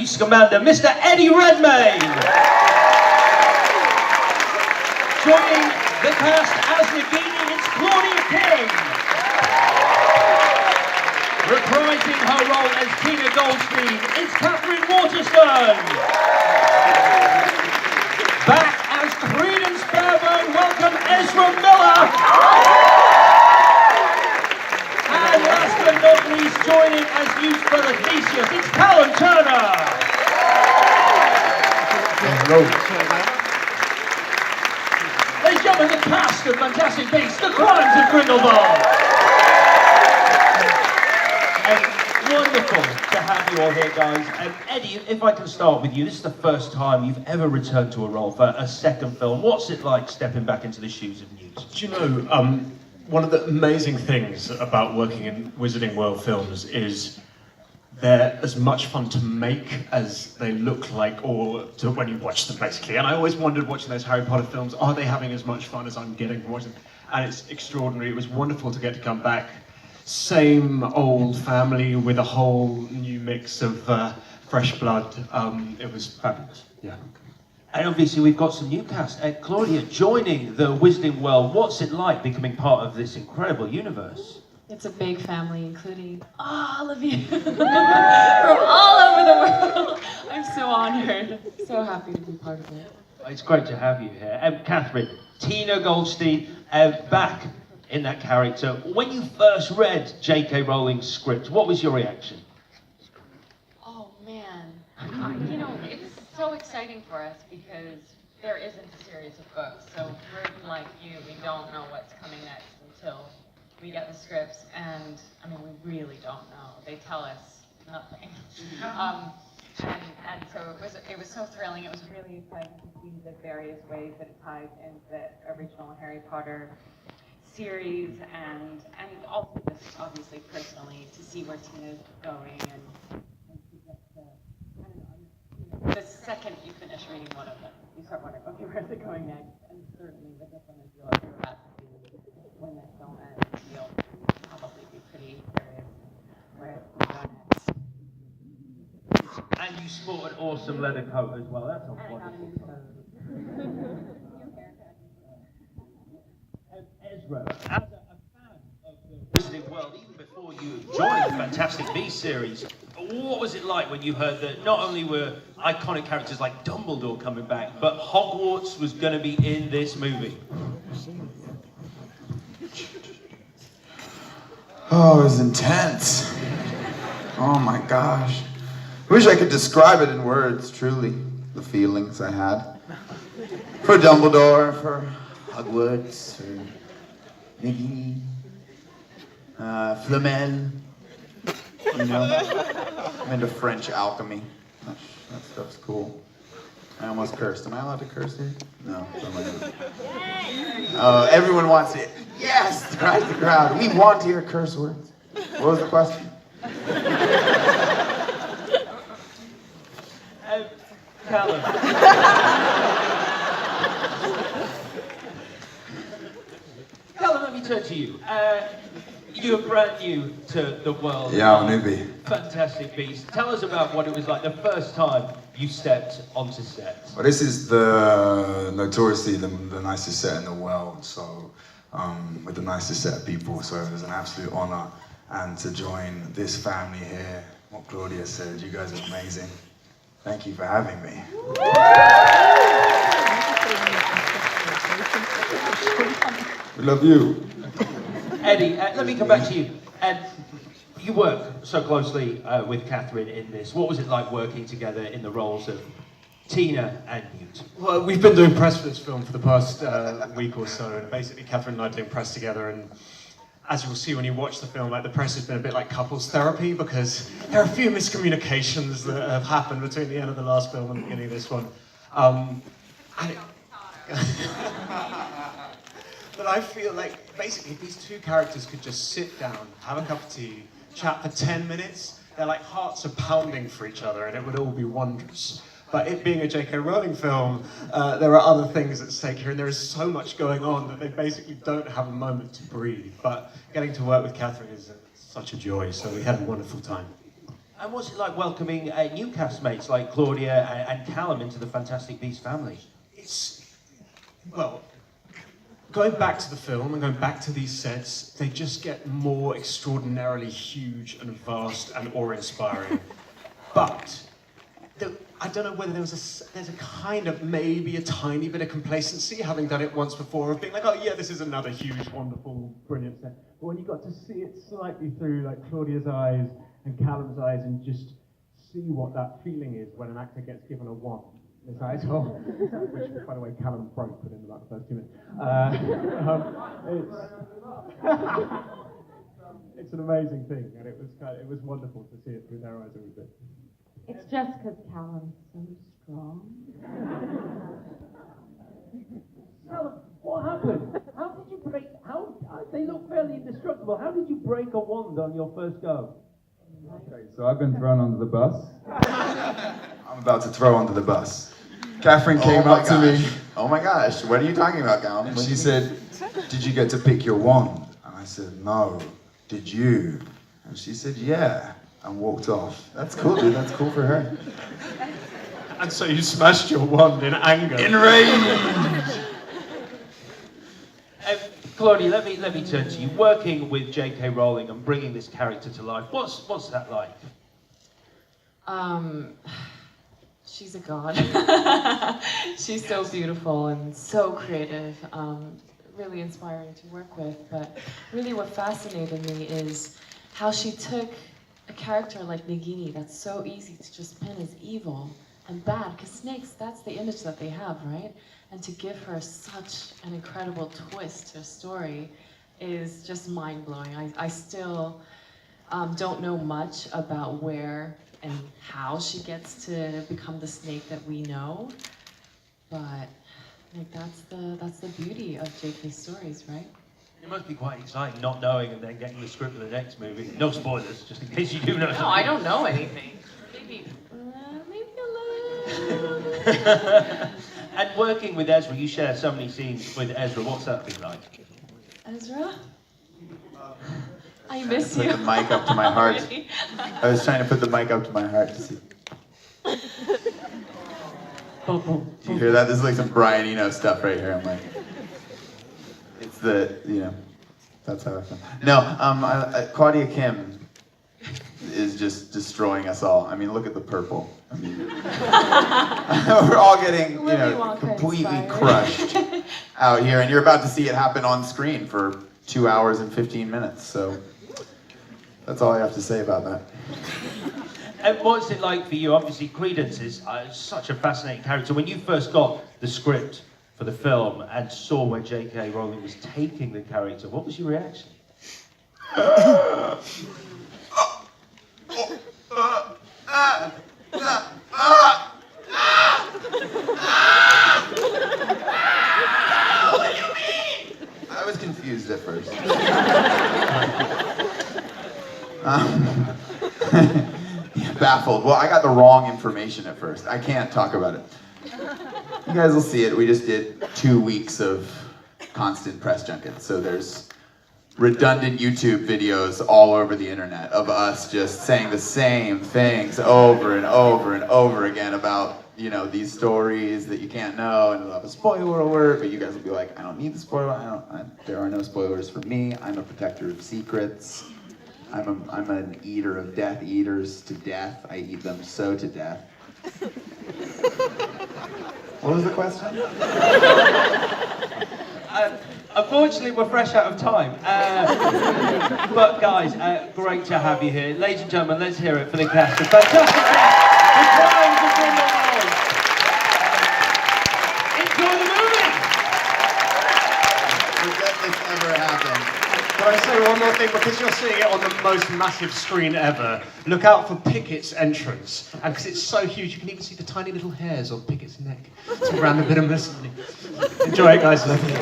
Commander, Mr. Eddie Redmayne. Joining the cast as Nagini, it's Claudia King. Reprising her role as Tina Goldstein, it's Catherine Waterston. Back as Credence Fairburn, welcome Ezra Miller. And last but not least, joining as Hugh's brother Theseus, it's Callum Turner. Hello. Ladies and gentlemen, the cast of Fantastic Beasts, the Crimes of Grindelwald. Wonderful to have you all here, guys. Eddie, if I can start with you, this is the first time you've ever returned to a role for a second film. What's it like stepping back into the shoes of Newt? Do you know, one of the amazing things about working in Wizarding World films is they're as much fun to make as they look like, or to when you watch them, basically. And I always wondered, watching those Harry Potter films, are they having as much fun as I'm getting from watching them? And it's extraordinary. It was wonderful to get to come back. Same old family with a whole new mix of fresh blood. It was fabulous. Yeah. And obviously we've got some new cast. Claudia, joining the Wizarding World, what's it like becoming part of this incredible universe? It's a big family, including all of you from all over the world. I'm so honored, so happy to be part of it. It's great to have you here. Catherine, Tina Goldstein, back in that character. When you first read J.K. Rowling's script, what was your reaction? Oh man, you know, it's so exciting for us because there isn't a series of books. So we're like you, we don't know what's coming next until we get the scripts, and I mean, we really don't know. They tell us nothing. And so it was so thrilling. It was really exciting to see the various ways that it ties into the original Harry Potter series, and also just obviously personally to see where Tina's going, and to get to, I don't know, the second you finish reading one of them, you start wondering, okay, where's it going next? And certainly the different as you'll have to do when this film ends, you'll probably be pretty curious where it's going to go next. And you sport an awesome leather coat as well. That's a wonderful. Ezra, as a fan of the Wizarding World, even before you joined the Fantastic Beasts series, what was it like when you heard that not only were iconic characters like Dumbledore coming back, but Hogwarts was going to be in this movie? Oh, it was intense. Oh my gosh. I wish I could describe it in words, truly, the feelings I had. For Dumbledore, for Hogwarts, for Nagini, Flamel, you know. I'm into French alchemy. That stuff's cool. I almost cursed. Am I allowed to curse here? No. Everyone wants it. Yes! Cries the crowd. We want to hear curse words. What was the question? Callum. Callum, let me turn to you. You're brand new to the world. Yeah, I'm a newbie. Fantastic Beasts. Tell us about what it was like the first time you stepped onto set. Well, this is the notoriously the nicest set in the world, so with the nicest set of people, so it was an absolute honor. And to join this family here, what Claudia said, you guys are amazing. Thank you for having me. We love you. Eddie, let me come back to you. You work so closely with Catherine in this. What was it like working together in the roles of Tina and Newt? Well, we've been doing press for this film for the past week or so, and basically Catherine and I are doing press together, and as you'll see when you watch the film, like, the press has been a bit like couples therapy, because there are a few miscommunications that have happened between the end of the last film and the beginning of this one. But I feel like basically if these two characters could just sit down, have a cup of tea, chat for 10 minutes, their like hearts are pounding for each other, and it would all be wondrous. But it being a J.K. Rowling film, there are other things at stake here, and there is so much going on that they basically don't have a moment to breathe. But getting to work with Catherine is such a joy, so we had a wonderful time. And what's it like welcoming new castmates like Claudia and Callum into the Fantastic Beasts family? Well, going back to the film and going back to these sets, they just get more extraordinarily huge and vast and awe-inspiring. But I don't know whether there's a kind of, maybe a tiny bit of complacency, having done it once before, of being like, oh yeah, this is another huge, wonderful, brilliant set. But when you got to see it slightly through like Claudia's eyes and Callum's eyes, and just see what that feeling is when an actor gets given a wand. Which, by the way, Callum broke within about the first 2 minutes. It's an amazing thing, and it was wonderful to see it through their eyes every bit. It's just because Callum's so strong. Callum, what happened? How did you break? They look fairly indestructible. How did you break a wand on your first go? Okay, so I've been thrown under the bus. I'm about to throw under the bus. Catherine came up to me. Oh my gosh, what are you talking about, Callum? And she said, did you get to pick your wand? And I said, no. Did you? And she said, yeah. And walked off. That's cool, dude. That's cool for her. And so you smashed your wand in anger. In rage! Claudia, let me turn to you. Working with J.K. Rowling and bringing this character to life, what's that like? She's a god. She's so beautiful and so creative, really inspiring to work with. But really what fascinated me is how she took a character like Nagini that's so easy to just pin as evil and bad, because snakes, that's the image that they have, right? And to give her such an incredible twist to a story is just mind-blowing. I still don't know much about where and how she gets to become the snake that we know, but like that's the beauty of J.K.'s stories, right? It must be quite exciting not knowing and then getting the script of the next movie. No spoilers, just in case you do know something. No, I don't know anything. Maybe a little. And working with Ezra, you share so many scenes with Ezra. What's that been like? Ezra? I miss Put you. the mic up to my heart. Already. I was trying to put the mic up to my heart to see. Do you hear that? This is like some Brian Eno stuff right here. I'm like, it's that's how I feel. No, Claudia Kim is just destroying us all. I mean, look at the purple. I mean, we're all getting, completely crushed out here, and you're about to see it happen on screen for 2 hours and 15 minutes. So that's all I have to say about that. And what's it like for you? Obviously, Credence is such a fascinating character. When you first got the script for the film and saw where J.K. Rowling was taking the character, what was your reaction? What do you mean? I was confused at first. Baffled. Well, I got the wrong information at first. I can't talk about it. You guys will see it. We just did 2 weeks of constant press junkets. So there's redundant YouTube videos all over the internet of us just saying the same things over and over and over again about, these stories that you can't know, and it'll have a spoiler alert, but you guys will be like, I don't need the spoiler. There are no spoilers for me. I'm a protector of secrets. I'm an eater of Death Eaters to death. I eat them so to death. What was the question? Unfortunately, we're fresh out of time. But guys, great to have you here. Ladies and gentlemen, let's hear it for the cast of Fantastic Beasts, The Crimes of Grindelwald. Enjoy the movie! Let this ever happen. Can I say one more thing? Because you're seeing it on the most massive screen ever, look out for Pickett's entrance. And because it's so huge, you can even see the tiny little hairs on Pickett's neck. It's a random bit of mystery. Enjoy it, guys. Love you.